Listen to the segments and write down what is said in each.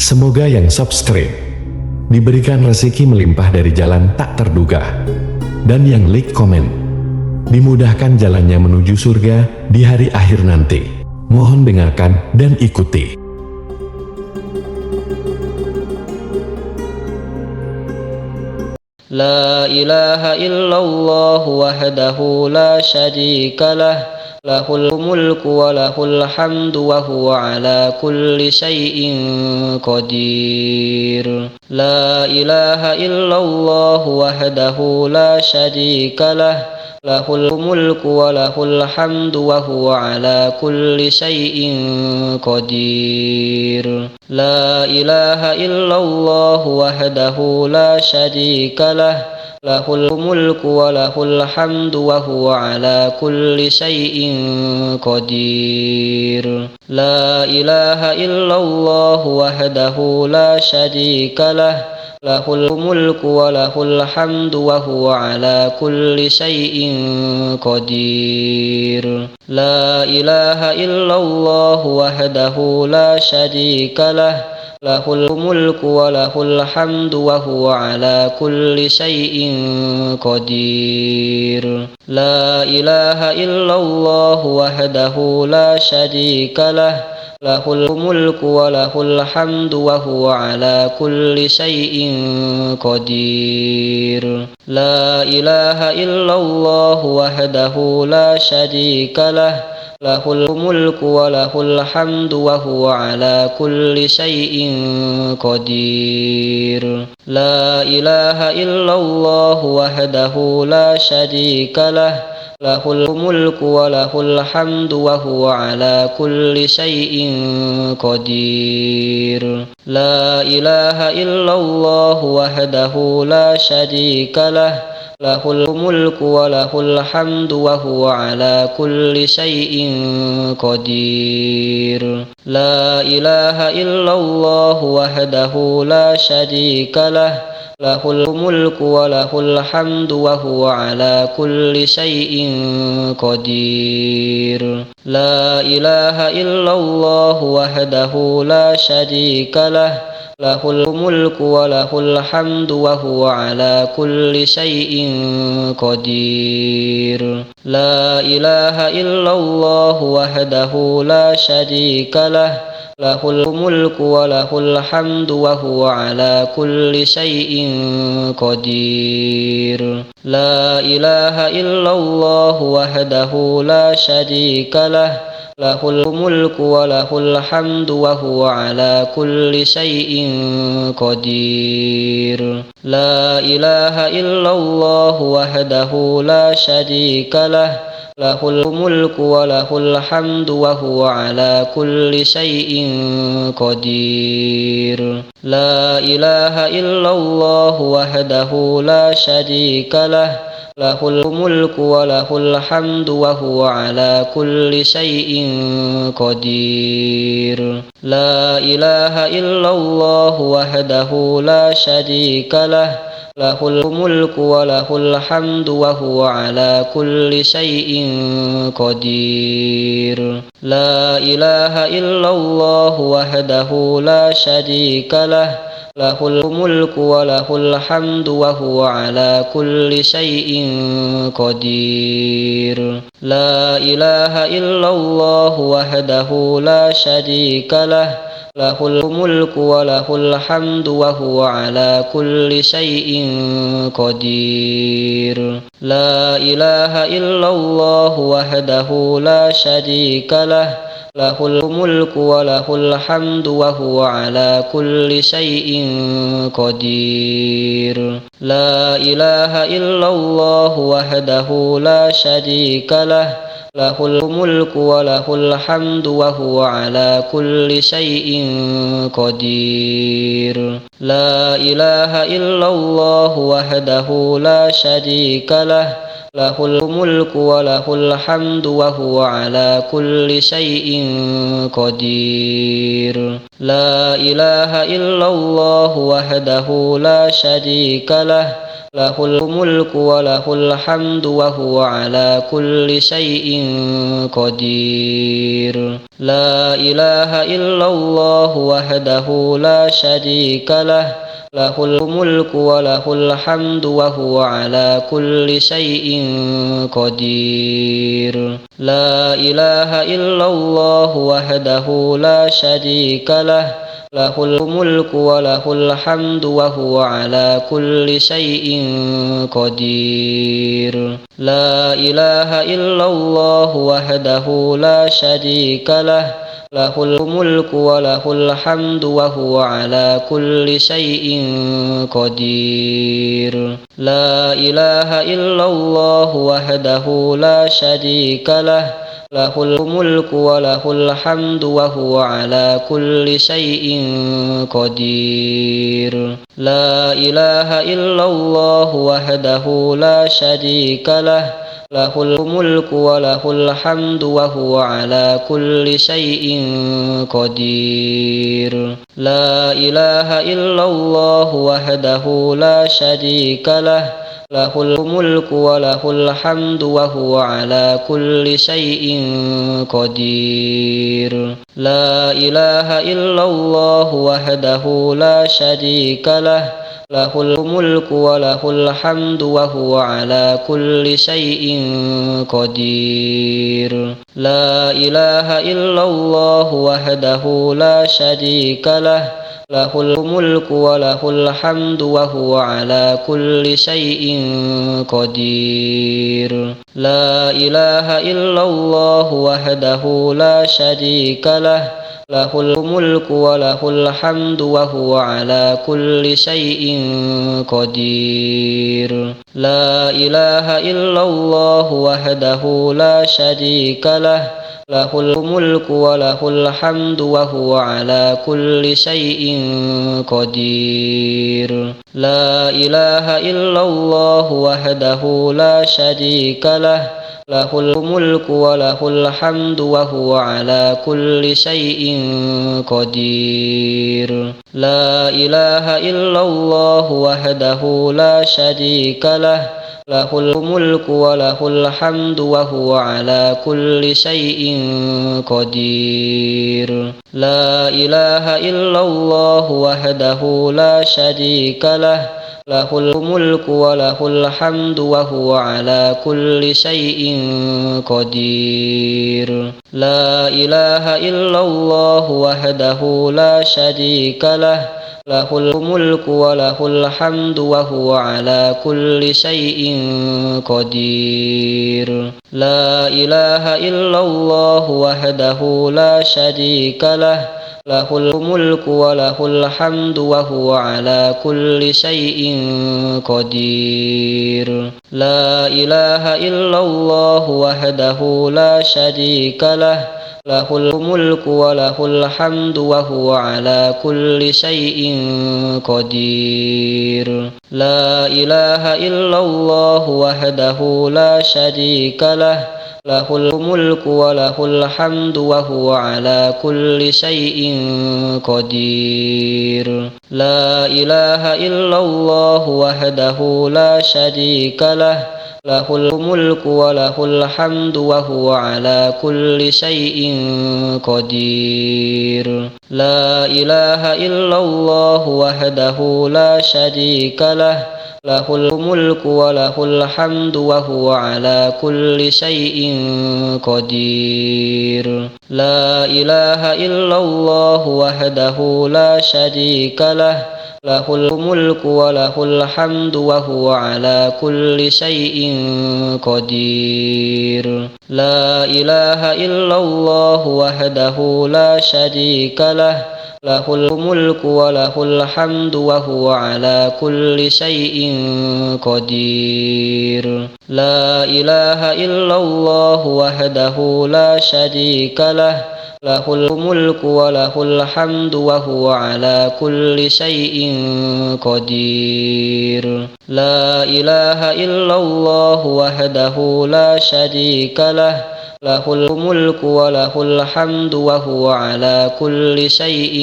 Semoga yang subscribe diberikan rezeki melimpah dari jalan tak terduga, dan yang like komen dimudahkan jalannya menuju surga di hari akhir nanti. Mohon dengarkan dan ikuti. La ilaha illallah wahdahu la syarika lah, lahul mulku wa lahul hamdu wa huwa ala kulli syai'in qadir. La ilaha illallah wahdahu la syarika lah, lahul mulku wa lahul hamdu wa huwa ala kulli syai'in qadir. La ilaha illallah wahdahu la syarika lah, lahul mulku wa lahul hamdu wa huwa ala kulli syai'in qadir. La ilaha illallah wahdahu la syarika lah, lahul mulku wa lahul hamdu wa huwa ala kulli syai'in qadir. La ilaha illallah wahdahu la syarika lah, lahul mulku wa lahul hamdu wa huwa ala kulli syai'in qadir. La ilaha illallah wahdahu la syarika lah, lahul mulku wa lahul hamdu wa huwa ala kulli syai'in qadir. La ilaha illallah wahdahu la syarika lah, lahul mulku wa lahul hamdu wa huwa ala kulli syai'in qadir. La ilaha illallah wahdahu la syarika lah, lahul mulku wa lahul hamdu wa huwa ala kulli syai'in qadir. La ilaha illallah wahdahu la syarika lah, lahul mulku wa lahul hamdu wa huwa ala kulli syai'in qadir. La ilaha illallah wahdahu la syarika lah, lahul mulku wa lahul hamdu wa huwa ala kulli syai'in qadir. La ilaha illallah wahdahu la syarika lah, lahul mulku wa lahul hamdu wa huwa ala kulli syai'in qadir. La ilaha illallah wahdahu la syarika lah, lahul mulku wa lahul hamdu wa huwa ala kulli syai'in qadir. La ilaha illallah wahdahu la syarika lah, lahul mulku wa lahul hamdu wa huwa ala kulli syai'in qadir. La ilaha illallah wahdahu la syarika lah, lahul mulku wa lahul hamdu wa huwa ala kulli syai'in qadir. La ilaha illallah wahdahu la syarika lah, lahul mulku wa lahul hamdu wa huwa ala kulli syai'in qadir. La ilaha illallah wahdahu la syarika lah, lahul mulku wa lahul hamdu wa huwa ala kulli syai'in qadir. La ilaha illallah wahdahu la syarika lah, lahul mulku wa lahul hamdu wa huwa ala kulli syai'in qadir. La ilaha illallah wahdahu la syarika lah, lahul mulku wa lahul hamdu wa huwa ala kulli syai'in qadir. La ilaha illallah wahdahu la syarika lah, lahul mulku wa lahul hamdu wa huwa ala kulli syai'in qadir. La ilaha illallah wahdahu la syarika lah, lahul mulku wa lahul hamdu wa huwa ala kulli syai'in qadir. La ilaha illallah wahdahu la syarika lah, lahul mulku wa lahul hamdu wa huwa ala kulli syai'in qadir. La ilaha illallah wahdahu la syarika lah, له الملك وله الحمد وهو على كل شيء قدير لا إله إلا الله وحده لا شريك له له الملك وله الحمد وهو على كل شيء قدير لا إله إلا الله وحده لا شريك له له الملك وله الحمد وهو على كل شيء قدير لا إله إلا الله وحده لا شريك له له الملك وله الحمد وهو على كل شيء قدير لا إله إلا الله وحده لا شريك له له الملك وله الحمد وهو على كل شيء قدير لا إله إلا الله وحده لا شريك له له الملك وله الحمد وهو على كل شيء قدير لا إله إلا الله وحده لا شريك له له الملك وله الحمد وهو على كل شيء قدير لا إله إلا الله وحده لا شريك له له الملك وله الحمد وهو على كل شيء قدير لا إله إلا الله وحده لا شريك له له الملك وله الحمد وهو على كل شيء قدير لا إله إلا الله وحده لا شريك له له الملك وله الحمد وهو على كل شيء قدير لا إله إلا الله وحده لا شريك له له الملك وله الحمد وهو على كل شيء قدير لا إله إلا الله وحده لا شريك له له الملك وله الحمد وهو على كل شيء قدير لا إله إلا الله وحده لا شريك له له الملك وله الحمد وهو على كل شيء قدير لا إله إلا الله وحده لا شريك له له الملك وله الحمد وهو على كل شيء قدير لا إله إلا الله وحده لا شريك له له الملك وله الحمد وهو على كل شيء قدير لا إله إلا الله وحده لا شريك له له الملك وله الحمد وهو على كل شيء قدير لا إله إلا الله وحده لا شريك له له الملك وله الحمد وهو على كل شيء قدير لا إله إلا الله وحده لا شريك له له الملك وله الحمد وهو على كل شيء قدير لا إله إلا الله وحده لا شريك له له الملك وله الحمد وهو على كل شيء قدير لا إله إلا الله وحده لا شريك له له الملك وله الحمد وهو على كل شيء قدير لا إله إلا الله وحده لا شريك له له الملك وله الحمد وهو على كل شيء قدير لا إله إلا الله وحده لا شريك له له الملك وله الحمد وهو على كل شيء قدير لا إله إلا الله وحده لا شريك له له الملك وله الحمد وهو على كل شيء قدير لا إله إلا الله وحده لا شريك له له الملك وله الحمد وهو على كل شيء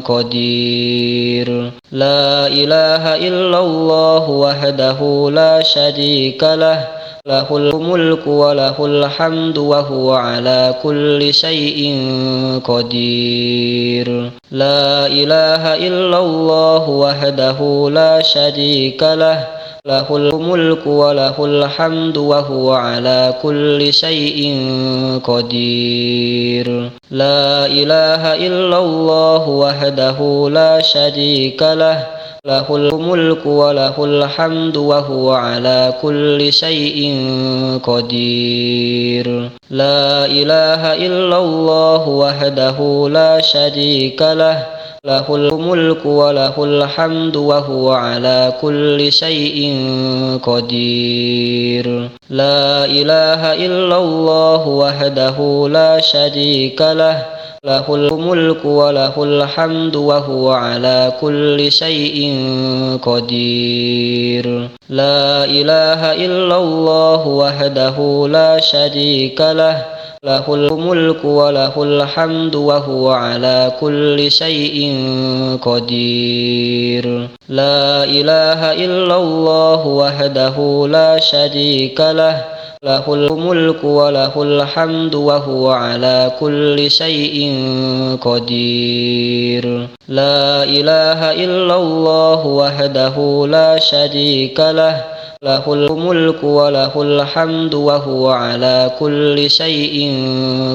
قدير لا إله إلا الله وحده لا شريك له له الملك وله الحمد وهو على كل شيء قدير لا إله إلا الله وحده لا شريك له له الملك وله الحمد وهو على كل شيء قدير لا إله إلا الله وحده لا شريك له له الملك وله الحمد وهو على كل شيء قدير لا إله إلا الله وحده لا شريك له له الملك وله الحمد وهو على كل شيء قدير لا إله إلا الله وحده لا شريك له له الملك وله الحمد وهو على كل شيء قدير لا إله إلا الله وحده لا شريك له له الملك وله الحمد وهو على كل شيء قدير لا إله إلا الله وحده لا شريك له له الملك وله الحمد وهو على كل شيء قدير لا إله إلا الله وحده لا شريك له له الملك وله الحمد وهو على كل شيء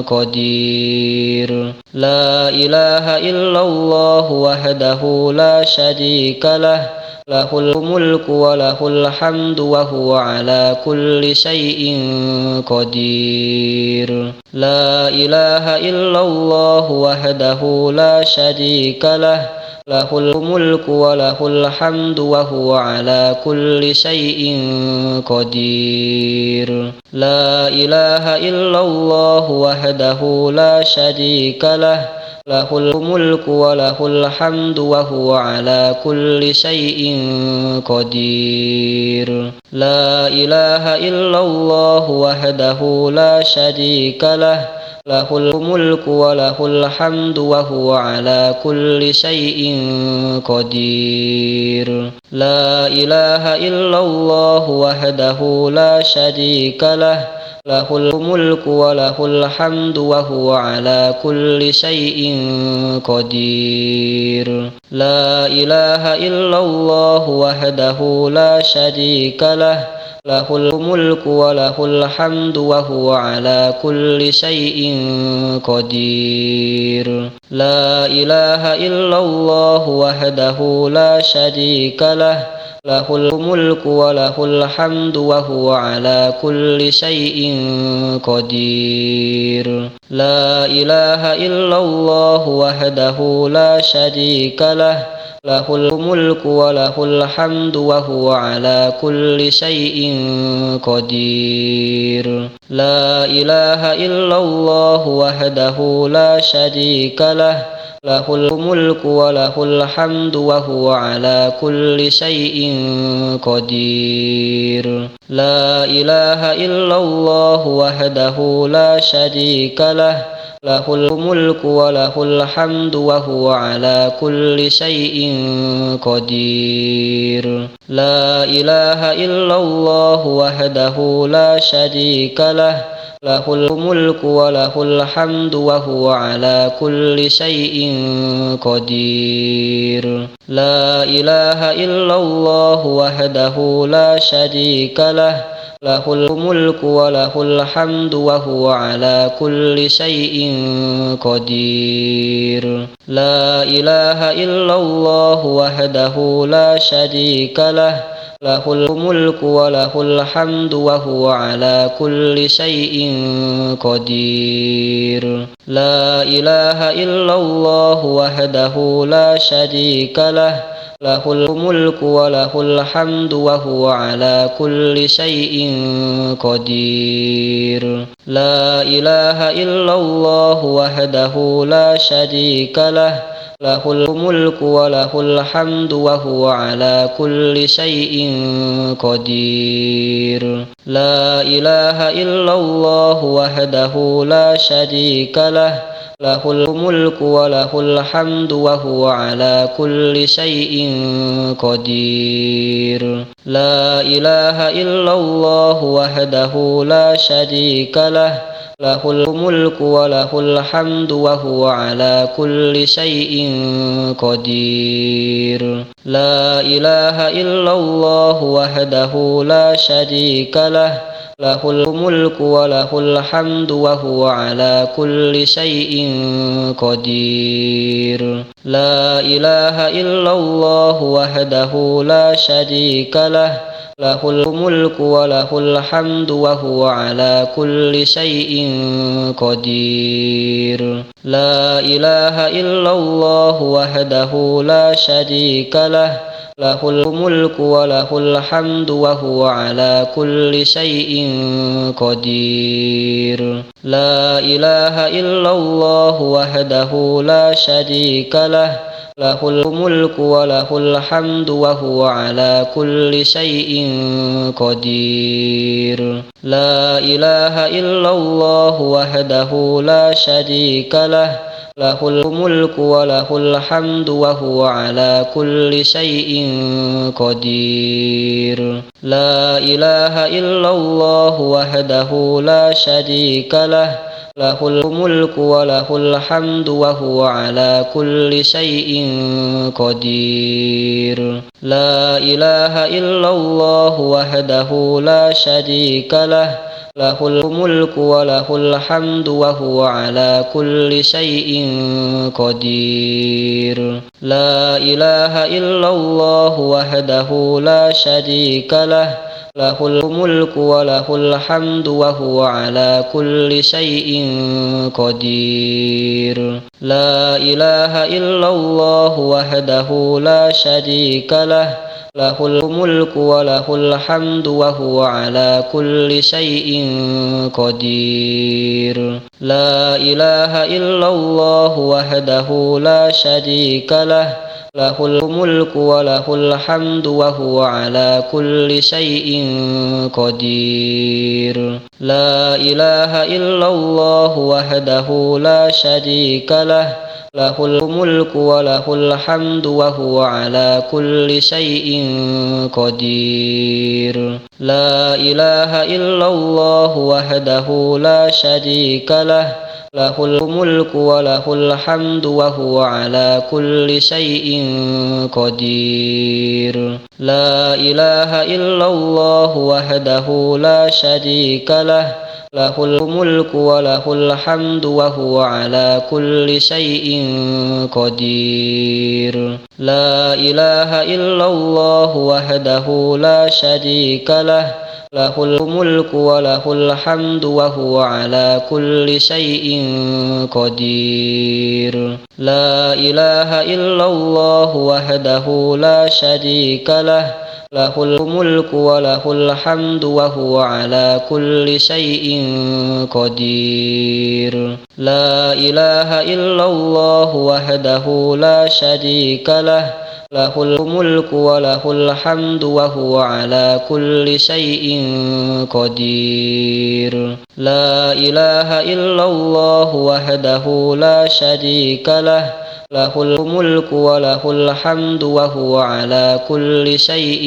قدير لا إله إلا الله وحده لا شريك له له الملك وله الحمد وهو على كل شيء قدير لا إله إلا الله وحده لا شريك له له الملك وله الحمد وهو على كل شيء قدير لا إله إلا الله وحده لا شريك له له الملك وله الحمد وهو على كل شيء قدير لا إله إلا الله وحده لا شريك له له الملك وله الحمد وهو على كل شيء قدير لا إله إلا الله وحده لا شريك له له الملك وله الحمد وهو على كل شيء قدير لا إله إلا الله وحده لا شريك له له الملك وله الحمد وهو على كل شيء قدير لا إله إلا الله وحده لا شريك له له الملك وله الحمد وهو على كل شيء قدير لا إله إلا الله وحده لا شريك له له الملك وله الحمد وهو على كل شيء قدير لا إله إلا الله وحده لا شريك له له الملك وله الحمد وهو على كل شيء قدير لا إله إلا الله وحده لا شريك له له الملك وله الحمد وهو على كل شيء قدير لا إله إلا الله وحده لا شريك له له الملك وله الحمد وهو على كل شيء قدير لا إله إلا الله وحده لا شريك له له الملك وله الحمد وهو على كل شيء قدير لا إله إلا الله وحده لا شريك له له الملك وله الحمد وهو على كل شيء قدير لا إله إلا الله وحده لا شريك له له الملك وله الحمد وهو على كل شيء قدير لا إله إلا الله وحده لا شريك له له الملك وله الحمد وهو على كل شيء قدير. لا إله إلا الله وحده لا شريك له، له الملك وله الحمد وهو على كل شيء قدير. لا إله إلا الله وحده لا شريك له، له الملك وله الحمد وهو على كل شيء قدير. لا إله إلا الله وحده لا شريك له، له الملك وله الحمد وهو على كل شيء قدير. لا إله إلا الله وحده لا شريك له، له الملك وله الحمد وهو على كل شيء قدير. لا إله إلا الله وحده لا شريك له، له الملك وله الحمد وهو على كل شيء قدير. لا إله إلا الله وحده لا شريك له، له الملك وله الحمد وهو على كل شيء قدير. لا إله إلا الله وحده لا شريك له، له الملك وله الحمد وهو على كل شيء قدير. لا إله إلا الله وحده لا شريك له، له الملك وله الحمد وهو على كل شيء قدير. لا إله إلا الله وحده لا شريك له، له الملك وله الحمد وهو على كل شيء قدير. لا إله إلا الله وحده لا شريك له، له الملك وله الحمد وهو على كل شيء قدير. لا إله إلا الله وحده لا شريك له، له الملك وله الحمد وهو على كل شيء قدير. لا إله إلا الله وحده لا شريك له، له الملك وله الحمد وهو على كل شيء قدير. لا إله إلا الله وحده لا شريك له، له الملك وله الحمد وهو على كل شيء قدير. لا إله إلا الله وحده لا شريك له، له الملك وله الحمد وهو على كل شيء قدير. لا إله إلا الله وحده لا شريك له، له الملك وله الحمد وهو على كل شيء قدير. لا إله إلا الله وحده لا شريك له، له الملك وله الحمد وهو على كل شيء قدير. لا إله إلا الله وحده لا شريك له، له الملك وله الحمد وهو على كل شيء قدير. لا إله إلا الله وحده لا شريك له، له الملك وله الحمد وهو على كل شيء قدير. لا إله إلا الله وحده لا شريك له، له الملك وله الحمد وهو على كل شيء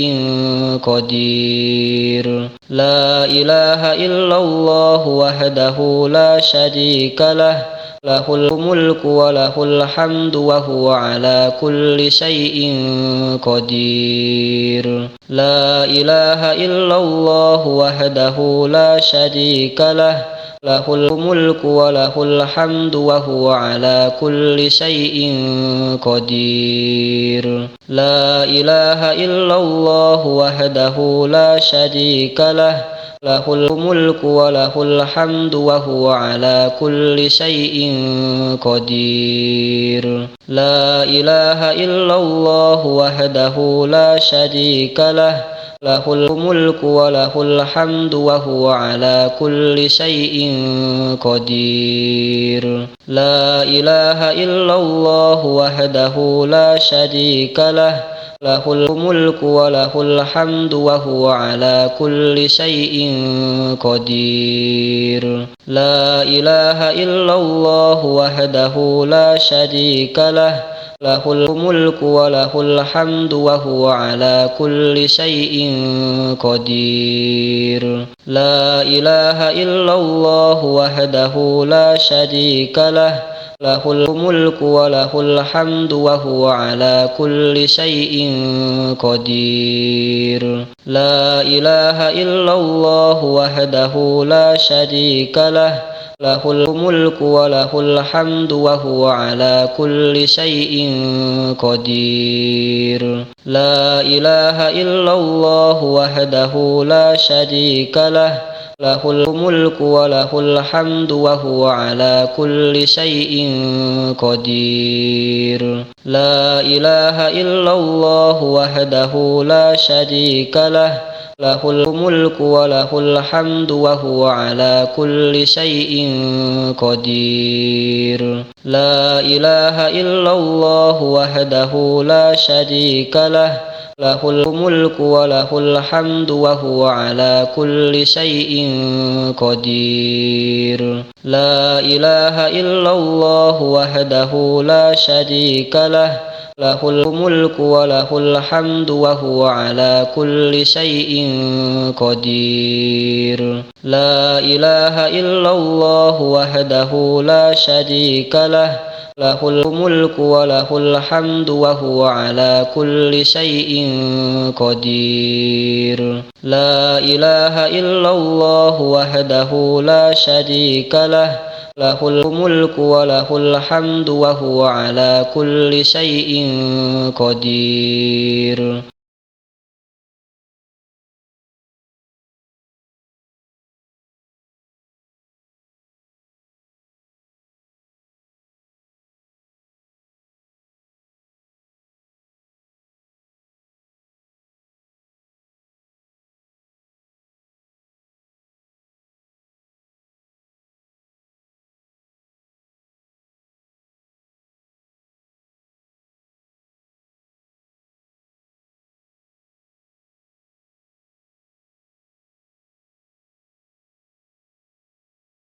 قدير. لا إله إلا الله وحده لا شريك له، له الملك وله الحمد وهو على كل شيء قدير. لا إله إلا الله وحده لا شريك له، له الملك وله الحمد وهو على كل شيء قدير. لا إله إلا الله وحده لا شريك له، له الملك وله الحمد وهو على كل شيء قدير لا إله إلا الله وحده لا شريك له له الملك وله الحمد وهو على كل شيء قدير لا إله إلا الله وحده لا شريك له له الملك وله الحمد وهو على كل شيء قدير لا إله إلا الله وحده لا شريك له له الملك وله الحمد وهو على كل شيء قدير لا إله إلا الله وحده لا شريك له له الملك وله الحمد وهو على كل شيء قدير لا إله إلا الله وحده لا شريك له له الملك وله الحمد وهو على كل شيء قدير لا إله إلا الله وحده لا شريك له له الملك وله الحمد وهو على كل شيء قدير لا إله إلا الله وحده لا شريك له له الملك وله الحمد وهو على كل شيء قدير لا إله إلا الله وحده لا شريك له له الملك وله الحمد وهو على كل شيء قدير لا إله إلا الله وحده لا شريك له له الملك وله الحمد وهو على كل شيء قدير لا إله إلا الله وحده لا شريك له له الملك وله الحمد وهو على كل شيء قدير لا إله إلا الله وحده لا شريك له له الملك وله الحمد وهو على كل شيء قدير